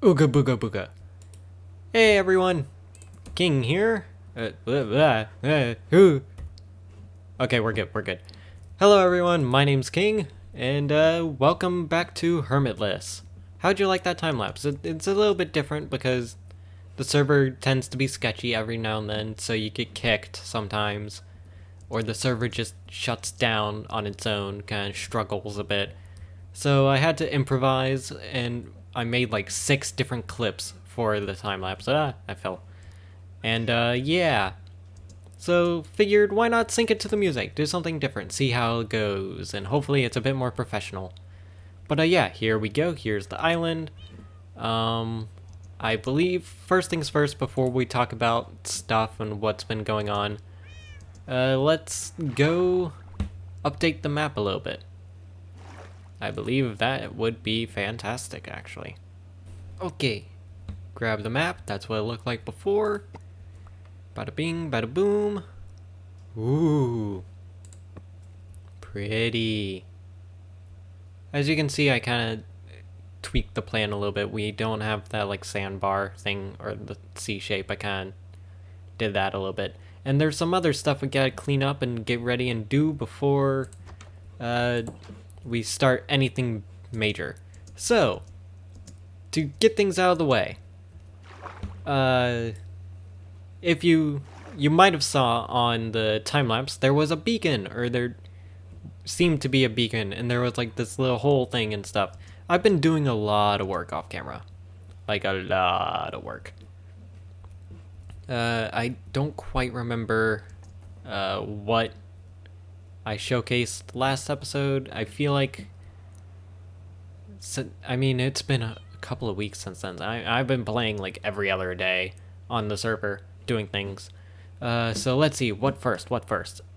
Ooga booga booga. Hey everyone, King here. Who? Okay, we're good. Hello everyone, my name's King, and welcome back to Hermitless. How'd you like that time lapse? It's a little bit different because the server tends to be sketchy every now and then, so you get kicked sometimes, or the server just shuts down on its own, kind of struggles a bit. So I had to improvise, and I made like 6 different clips for the time lapse. I fell. And yeah. So figured why not sync it to the music, do something different, see how it goes, and hopefully it's a bit more professional. But yeah, here we go. Here's the island. I believe first things first before we talk about stuff and what's been going on. Let's go update the map a little bit. I believe that would be fantastic, actually. Okay, grab the map. That's what it looked like before. Bada bing, bada boom. Ooh, pretty. As you can see, I kind of tweaked the plan a little bit. We don't have that like sandbar thing or the C shape. I kind of did that a little bit. And there's some other stuff we gotta clean up and get ready and do before we start anything major. So, to get things out of the way, if you might have saw on the time lapse, there was a beacon, or there seemed to be a beacon, and there was like this little whole thing and stuff. I've been doing a lot of work off camera, like a lot of work. I don't quite remember what I showcased last episode. I feel like, I mean, it's been a couple of weeks since then. I've been playing like every other day on the server, doing things. So let's see, what first?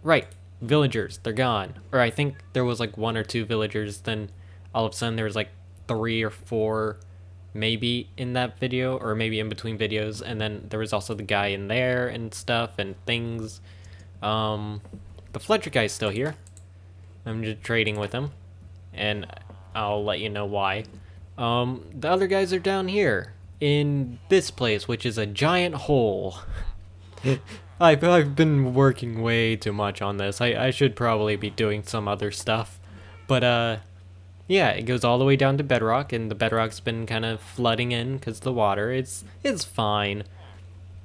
Right, villagers, they're gone. Or I think there was like 1 or 2 villagers, then all of a sudden there was like 3 or 4 maybe in that video, or maybe in between videos, and then there was also the guy in there and stuff and things. The Fletcher guy's still here. I'm just trading with him, and I'll let you know why. The other guys are down here in this place, which is a giant hole. I've been working way too much on this. I should probably be doing some other stuff, but yeah, it goes all the way down to bedrock, and the bedrock's been kind of flooding in because of the water. It's fine,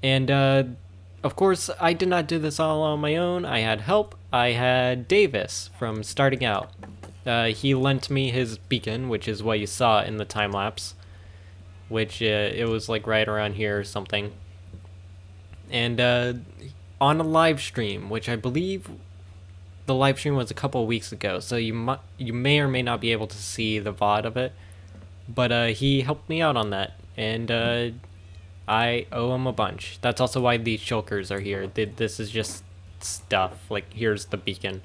and of course, I did not do this all on my own. I had help. I had Davis from starting out. He lent me his beacon, which is what you saw in the time lapse, which it was like right around here or something. And on a live stream, which I believe the live stream was a couple of weeks ago, so you may or may not be able to see the VOD of it, but he helped me out on that, and I owe him a bunch. That's also why these shulkers are here. This is just stuff. Like, here's the beacon.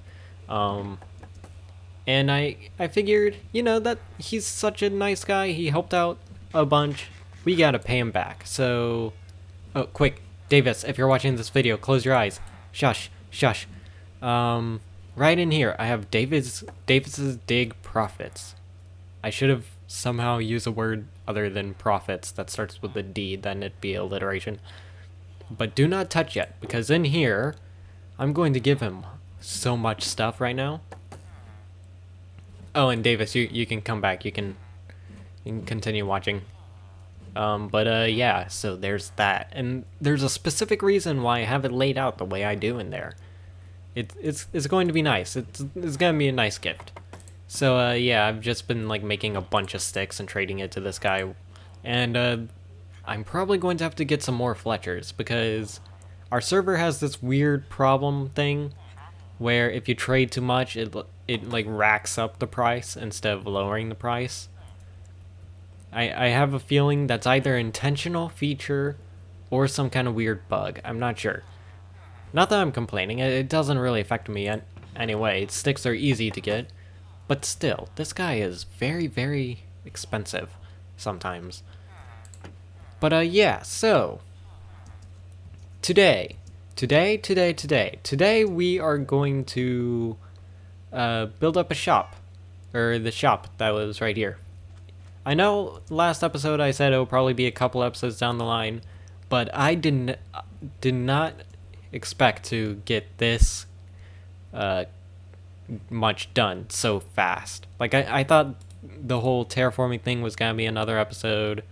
And I figured, you know, that he's such a nice guy. He helped out a bunch. We gotta pay him back. So, oh, quick, Davis, if you're watching this video, close your eyes. Shush. Right in here, I have Davis's Dig Profits. I should have somehow used a word other than profits that starts with a D, then it'd be alliteration. But do not touch yet, because in here, I'm going to give him so much stuff right now. Oh, and Davis, you can come back. You can continue watching. Yeah, so there's that. And there's a specific reason why I have it laid out the way I do in there. It's going to be nice. It's going to be a nice gift. So, yeah, I've just been, like, making a bunch of sticks and trading it to this guy. And, I'm probably going to have to get some more Fletchers, because our server has this weird problem thing where if you trade too much, it like, racks up the price instead of lowering the price. I have a feeling that's either an intentional feature or some kind of weird bug. I'm not sure. Not that I'm complaining. It doesn't really affect me anyway. Sticks are easy to get. But still, this guy is very, very expensive sometimes. But yeah, so today we are going to build up a shop, or the shop that was right here. I know last episode I said it'll probably be a couple episodes down the line, but I did not expect to get this much done so fast. Like I thought the whole terraforming thing was gonna be another episode,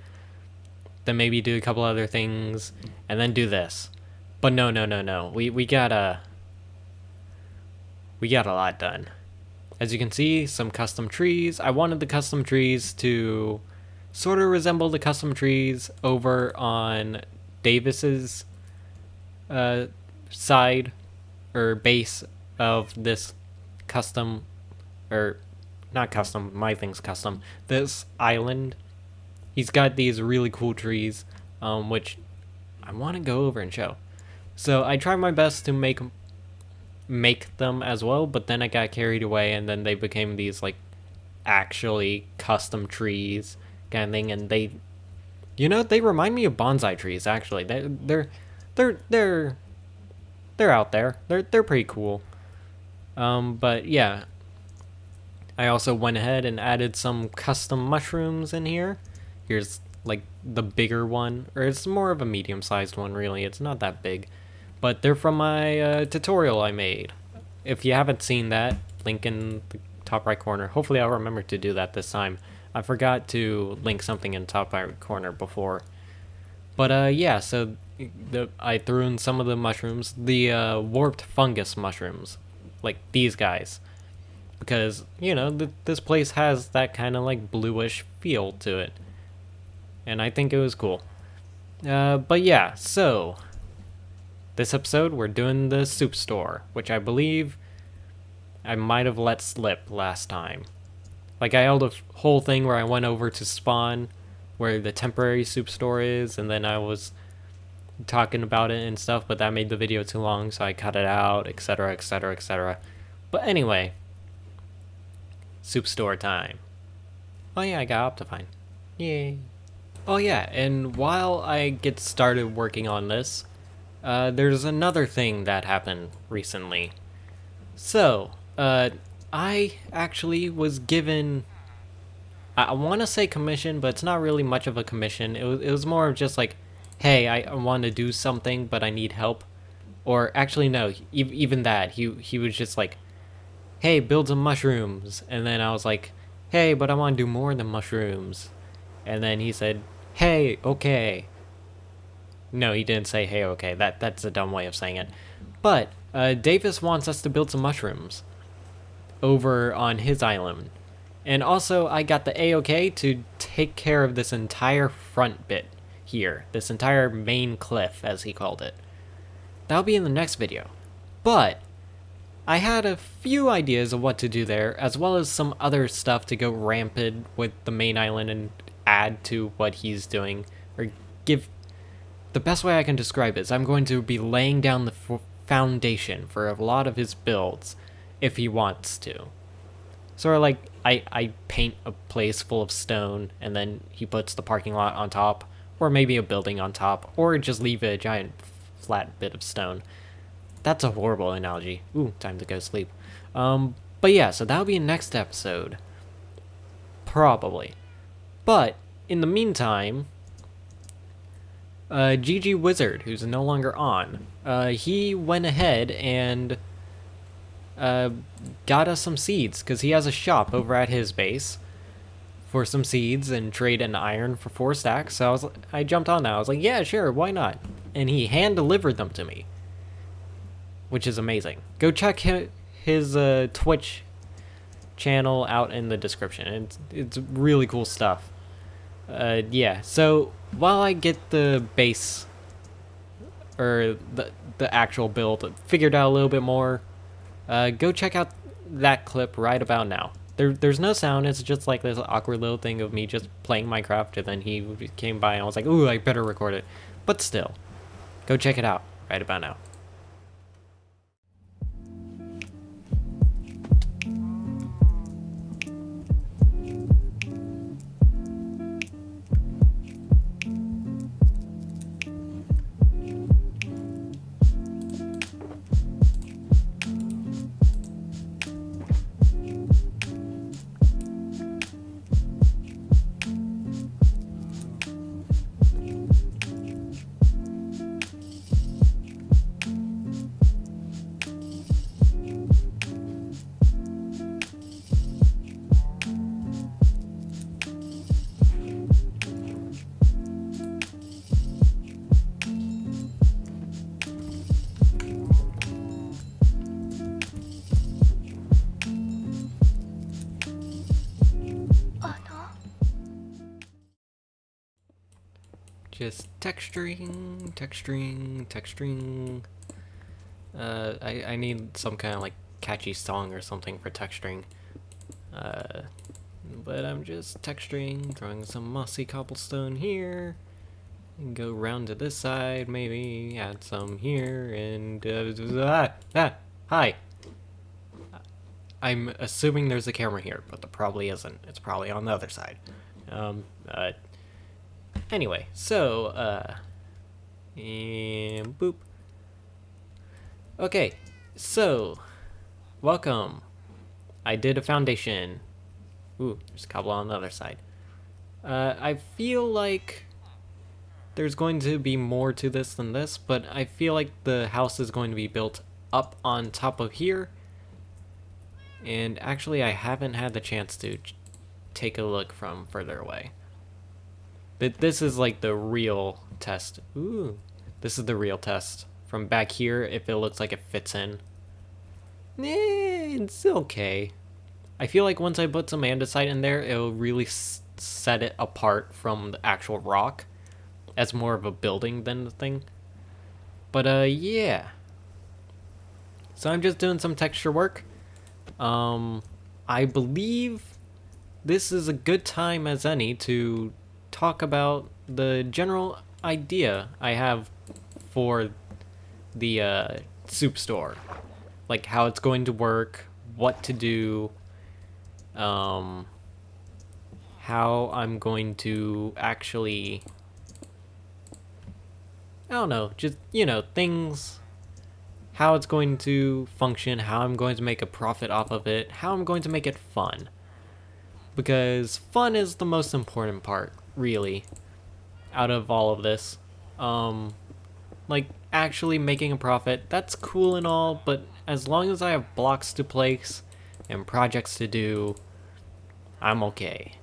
then maybe do a couple other things, and then do this. But no. We got a lot done. As you can see, some custom trees. I wanted the custom trees to sort of resemble the custom trees over on Davis's side or base of this custom, or not custom, my thing's custom, this island. He's got these really cool trees, which I want to go over and show. So I tried my best to make them as well, but then I got carried away, and then they became these like actually custom trees kind of thing, and they, you know, they remind me of bonsai trees. Actually, they're out there. They're pretty cool. But yeah, I also went ahead and added some custom mushrooms in here. Here's like the bigger one, or it's more of a medium-sized one, really. It's not that big, but they're from my tutorial I made. If you haven't seen that, link in the top right corner. Hopefully I'll remember to do that this time. I forgot to link something in the top right corner before. But yeah, so I threw in some of the mushrooms, the warped fungus mushrooms, like these guys, because, you know, this place has that kind of like bluish feel to it, and I think it was cool. But yeah, so this episode we're doing the soup store, which I believe I might have let slip last time. Like, I held a whole thing where I went over to spawn where the temporary soup store is, and then I was talking about it and stuff, but that made the video too long, so I cut it out, etc, etc, etc. But anyway, soup store time. Oh yeah, I got Optifine. Yay. Oh yeah, and while I get started working on this, there's another thing that happened recently. So, I actually was given, I want to say commission, but it's not really much of a commission. It was more of just like, hey, I want to do something, but I need help. Or actually, no, even that. He was just like, hey, build some mushrooms. And then I was like, hey, but I want to do more than mushrooms. And then he said, hey, okay. No, he didn't say, hey, okay. That's a dumb way of saying it. But Davis wants us to build some mushrooms over on his island. And also, I got the A-OK to take care of this entire front bit here. This entire main cliff, as he called it. That'll be in the next video. But I had a few ideas of what to do there, as well as some other stuff to go rampant with the main island and add to what he's doing, or give. The best way I can describe it is I'm going to be laying down the foundation for a lot of his builds if he wants to. Sort of like I paint a place full of stone and then he puts the parking lot on top, or maybe a building on top, or just leave a giant flat bit of stone. That's a horrible analogy. Ooh, time to go sleep. But yeah, so that'll be next episode. Probably. But in the meantime, GGWizard, who's no longer on, he went ahead and got us some seeds, because he has a shop over at his base for some seeds and trade an iron for 4 stacks. So I jumped on that. I was like, yeah, sure, why not? And he hand delivered them to me, which is amazing. Go check his Twitch channel out in the description. It's really cool stuff. Yeah, so while I get the base, or the actual build figured out a little bit more, go check out that clip right about now. There's no sound, it's just like this awkward little thing of me just playing Minecraft, and then he came by and I was like, ooh, I better record it. But still, go check it out right about now. Just texturing, texturing, texturing. I need some kind of like catchy song or something for texturing. But I'm just texturing, throwing some mossy cobblestone here. And go round to this side, maybe add some here, and hi. I'm assuming there's a camera here, but there probably isn't. It's probably on the other side. Anyway, so and boop. Okay, so welcome. I did a foundation. Ooh, there's a cobble on the other side. I feel like there's going to be more to this than this, but I feel like the house is going to be built up on top of here. And actually, I haven't had the chance to take a look from further away. But this is like the real test. Ooh, this is the real test. From back here, if it looks like it fits in. It's okay. I feel like once I put some andesite in there, it'll really set it apart from the actual rock as more of a building than the thing. But yeah. So I'm just doing some texture work. I believe this is a good time as any to talk about the general idea I have for the soup store. Like how it's going to work, what to do, how I'm going to actually, I don't know, just, you know, things, how it's going to function, how I'm going to make a profit off of it, how I'm going to make it fun. Because fun is the most important part, really, out of all of this. Like, actually making a profit, that's cool and all, but as long as I have blocks to place and projects to do, I'm okay.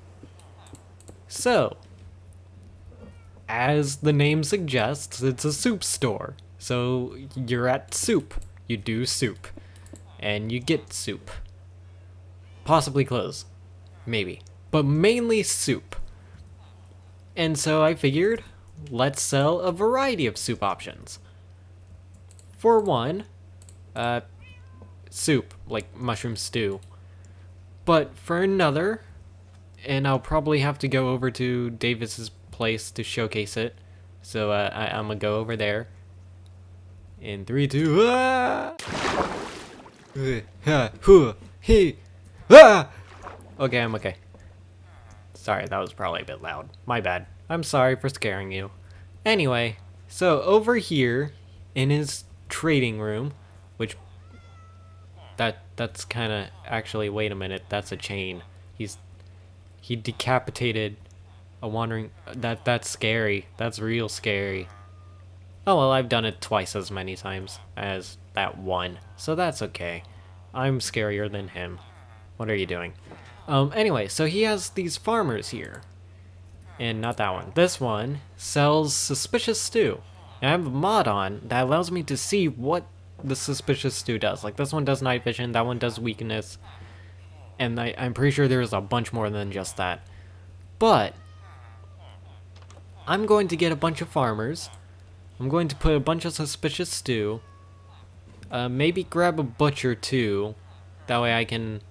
So, as the name suggests, it's a soup store. So, you're at soup. You do soup. And you get soup. Possibly clothes. Maybe. But mainly soup. And so I figured, let's sell a variety of soup options. For one, soup, like mushroom stew. But for another, and I'll probably have to go over to Davis's place to showcase it. So I'm gonna go over there. In 3, 2, Okay, I'm okay. Sorry, that was probably a bit loud. My bad. I'm sorry for scaring you. Anyway, so over here in his trading room, which that's kind of actually, wait a minute, that's a chain. He decapitated a wandering, that's scary. That's real scary. Oh well, I've done it twice as many times as that one, so that's okay. I'm scarier than him. What are you doing? Anyway, so he has these farmers here. And not that one. This one sells suspicious stew. And I have a mod on that allows me to see what the suspicious stew does. Like this one does night vision, that one does weakness. And I'm pretty sure there's a bunch more than just that. But I'm going to get a bunch of farmers. I'm going to put a bunch of suspicious stew. Maybe grab a butcher too. That way I can...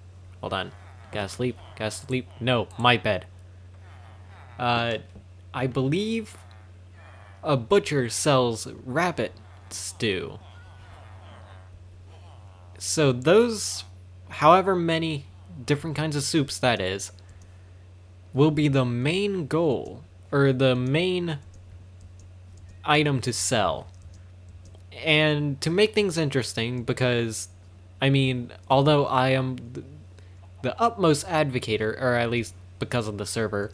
Hold on. Gotta sleep. Gotta sleep. No, my bed. I believe a butcher sells rabbit stew. So those, however many different kinds of soups that is, will be the main goal, or the main item to sell. And to make things interesting, because, I mean, although I am the utmost advocator, or at least because of the server,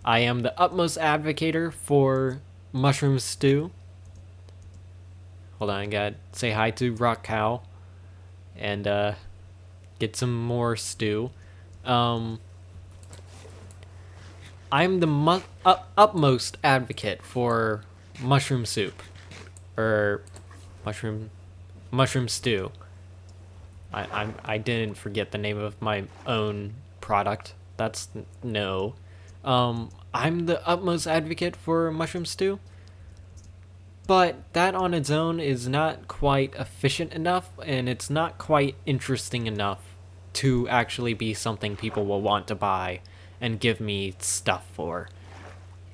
I am the utmost advocator for mushroom stew. Hold on, I gotta say hi to Rock Cow and get some more stew. I'm the utmost advocate for mushroom soup, or mushroom stew. I didn't forget the name of my own product. That's no. I'm the utmost advocate for mushroom stew But that on its own is not quite efficient enough, and it's not quite interesting enough to actually be something people will want to buy and give me stuff for.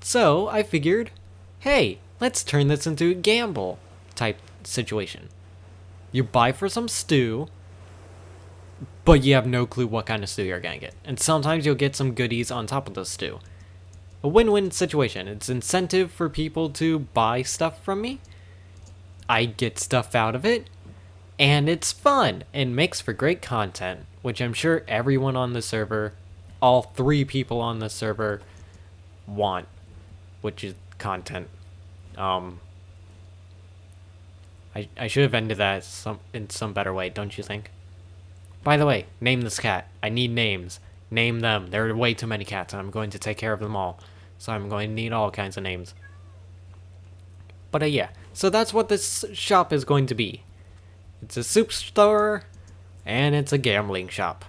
So I figured, hey, let's turn this into a gamble type situation. You buy for some stew, but you have no clue what kind of stew you're gonna get. And sometimes you'll get some goodies on top of the stew. A win-win situation. It's incentive for people to buy stuff from me. I get stuff out of it. And it's fun and makes for great content, which I'm sure everyone on the server, all 3 people on the server, want, which is content. I should have ended that in some better way, don't you think? By the way, name this cat. I need names. Name them. There are way too many cats, and I'm going to take care of them all. So I'm going to need all kinds of names. But yeah, so that's what this shop is going to be. It's a soup store, and it's a gambling shop.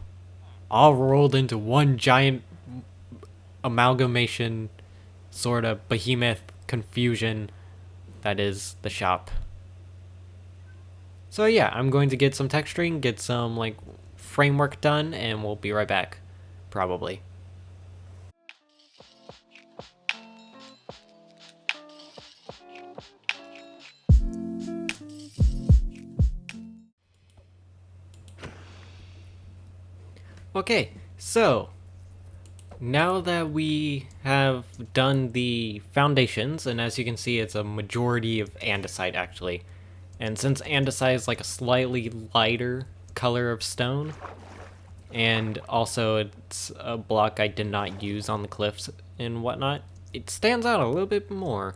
All rolled into one giant amalgamation, sort of behemoth confusion that is the shop. So yeah, I'm going to get some texturing, get some like framework done, and we'll be right back, probably. Okay, so now that we have done the foundations, and as you can see, it's a majority of andesite actually. And since andesite is like a slightly lighter color of stone, and also it's a block I did not use on the cliffs and whatnot, it stands out a little bit more.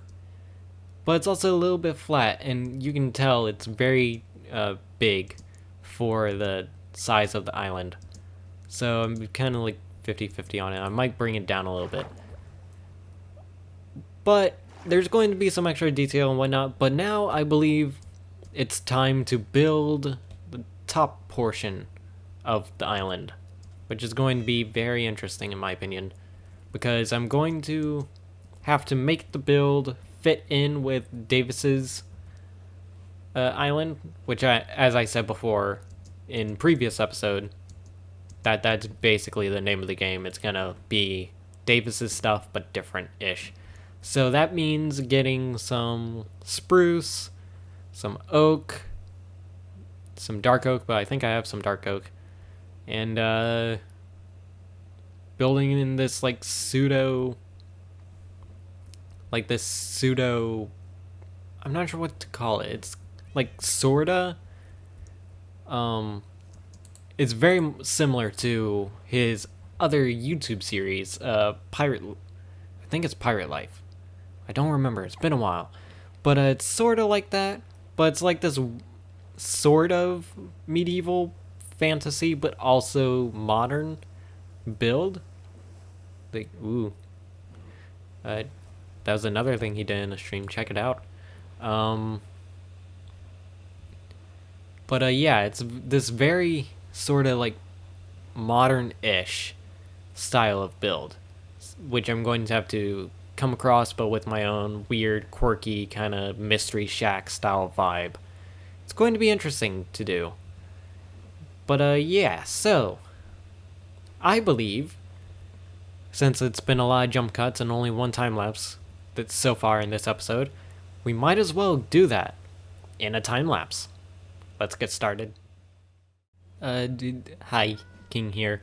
But it's also a little bit flat, and you can tell it's very big for the size of the island. So I'm kind of like 50-50 on it. I might bring it down a little bit. But there's going to be some extra detail and whatnot, but now I believe it's time to build the top portion of the island, which is going to be very interesting in my opinion, because I'm going to have to make the build fit in with Davis's island, which as I said before in previous episode, that's basically the name of the game. It's gonna be Davis's stuff, but different-ish. So that means getting some spruce, some oak, some dark oak, but I think I have some dark oak, and building in this pseudo, I'm not sure what to call it. It's like sorta, it's very similar to his other YouTube series, I think it's Pirate Life. I don't remember, it's been a while. But it's sort of like that, but it's like this sort of medieval fantasy, but also modern build. Like, ooh. That was another thing he did in a stream, check it out. But yeah, it's this very sort of like modern-ish style of build, which I'm going to have to come across, but with my own weird, quirky kind of Mystery Shack style vibe. It's going to be interesting to do. But yeah, so I believe, since it's been a lot of jump cuts and only one time lapse that's so far in this episode, we might as well do that in a time lapse. Let's get started. Hi, King here.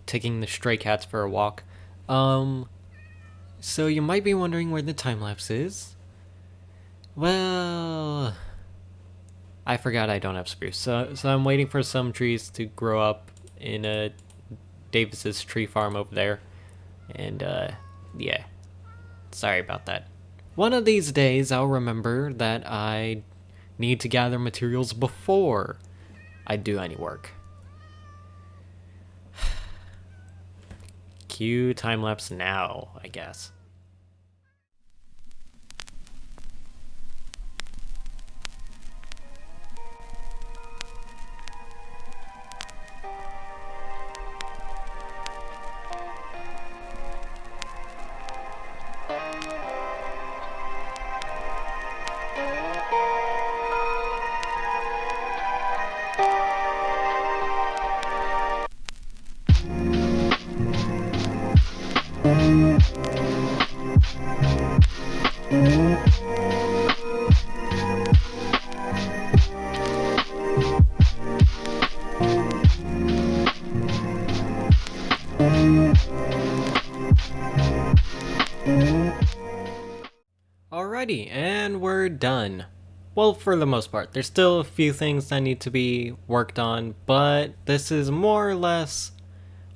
Taking the stray cats for a walk. So you might be wondering where the time lapse is. Well, I forgot I don't have spruce, so I'm waiting for some trees to grow up in Davis's tree farm over there, and yeah, sorry about that. One of these days I'll remember that I need to gather materials before I do any work. Cue time-lapse now, I guess. Alrighty, and we're done. Well, for the most part. There's still a few things that need to be worked on, but this is more or less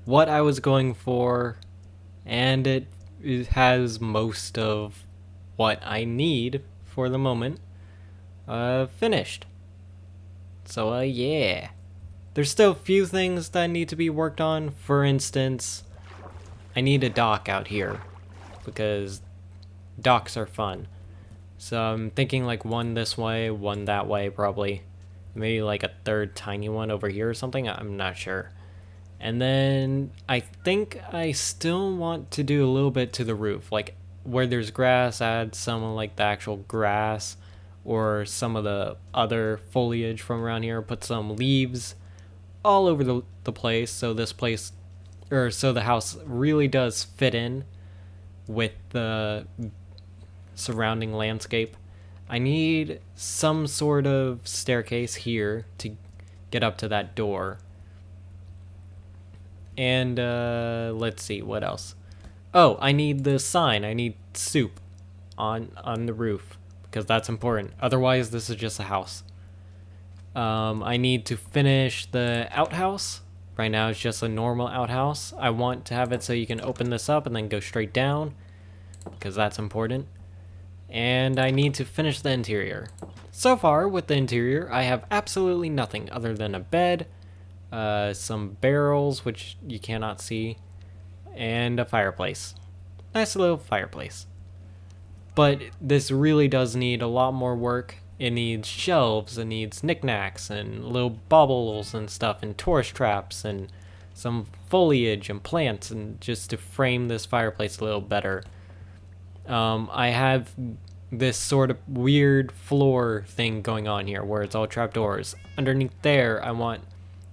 what I was going for, and it has most of what I need for the moment finished. So, yeah. There's still a few things that need to be worked on. For instance, I need a dock out here, because docks are fun. So I'm thinking like one this way, one that way probably. Maybe like a third tiny one over here or something, I'm not sure. And then I think I still want to do a little bit to the roof. Like where there's grass, add some of like the actual grass or some of the other foliage from around here. Put some leaves all over the place so this place, or so the house really does fit in with the surrounding landscape. I need some sort of staircase here to get up to that door. And let's see, what else? Oh, I need the sign. I need soup on the roof because that's important. Otherwise, this is just a house. I need to finish the outhouse. Right now, it's just a normal outhouse. I want to have it so you can open this up and then go straight down because that's important. And I need to finish the interior. So far, with the interior, I have absolutely nothing other than a bed, some barrels, which you cannot see, and a fireplace. Nice little fireplace. But this really does need a lot more work. It needs shelves, it needs knickknacks, and little baubles and stuff, and tourist traps, and some foliage and plants, and just to frame this fireplace a little better. I have this sort of weird floor thing going on here where it's all trapdoors. Underneath there, I want,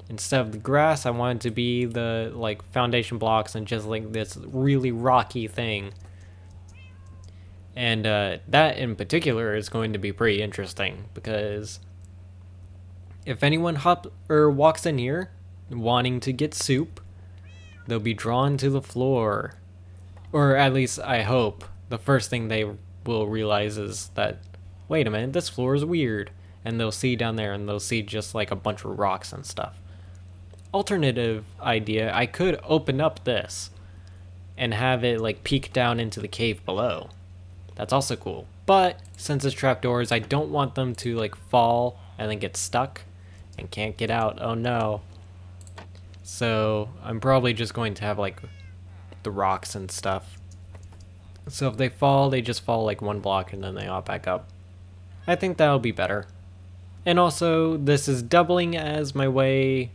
instead of the grass, I want it to be the like foundation blocks and just like this really rocky thing. And that in particular is going to be pretty interesting because if anyone walks in here wanting to get soup, they'll be drawn to the floor. Or at least I hope. The first thing they will realize is that, wait a minute, this floor is weird. And they'll see down there and they'll see just like a bunch of rocks and stuff. Alternative idea, I could open up this and have it like peek down into the cave below. That's also cool. But since it's trapdoors, I don't want them to like fall and then get stuck and can't get out. Oh no. So I'm probably just going to have like the rocks and stuff. So if they fall, they just fall like one block and then they hop back up. I think that'll be better. And also, this is doubling as my way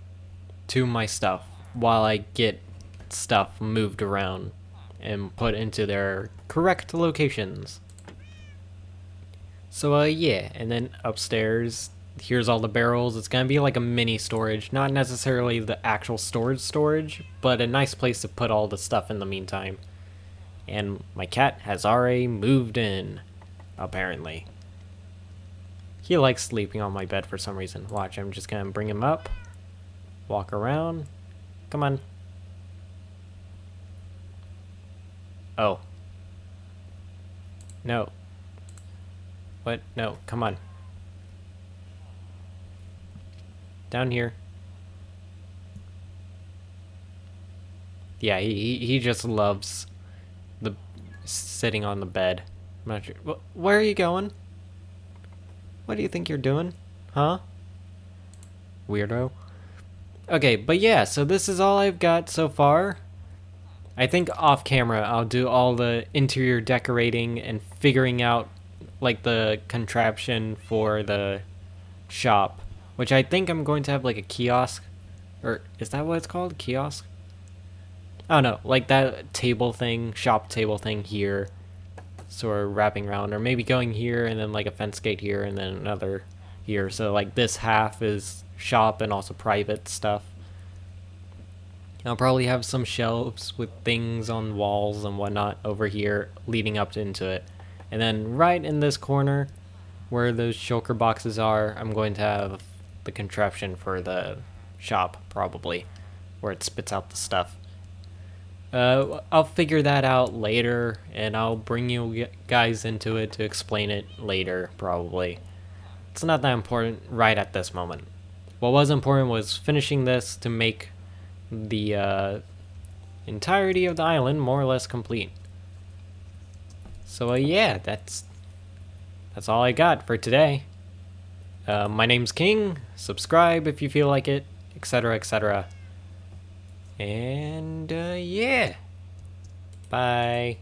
to my stuff while I get stuff moved around and put into their correct locations. So yeah, and then upstairs, here's all the barrels. It's gonna be like a mini storage, not necessarily the actual storage, but a nice place to put all the stuff in the meantime. And my cat has already moved in, apparently. He likes sleeping on my bed for some reason. Watch, I'm just gonna bring him up, walk around. Come on. Oh. No. What? No, come on. Down here. Yeah, he just loves the sitting on the bed. I'm not sure. Where are you going? What do you think you're doing? Huh? Weirdo. Okay, but yeah, so this is all I've got so far. I think off camera I'll do all the interior decorating and figuring out like the contraption for the shop, which I think I'm going to have like a kiosk, or is that what it's called? Kiosk? I don't know, like that table thing, shop table thing here, sort of wrapping around, or maybe going here and then like a fence gate here and then another here. So like this half is shop and also private stuff. I'll probably have some shelves with things on walls and whatnot over here leading up into it. And then right in this corner where those shulker boxes are, I'm going to have the contraption for the shop, probably, where it spits out the stuff. I'll figure that out later, and I'll bring you guys into it to explain it later, probably. It's not that important right at this moment. What was important was finishing this to make the entirety of the island more or less complete. So yeah, that's all I got for today. My name's King. Subscribe if you feel like it, etc., etc. And yeah, bye.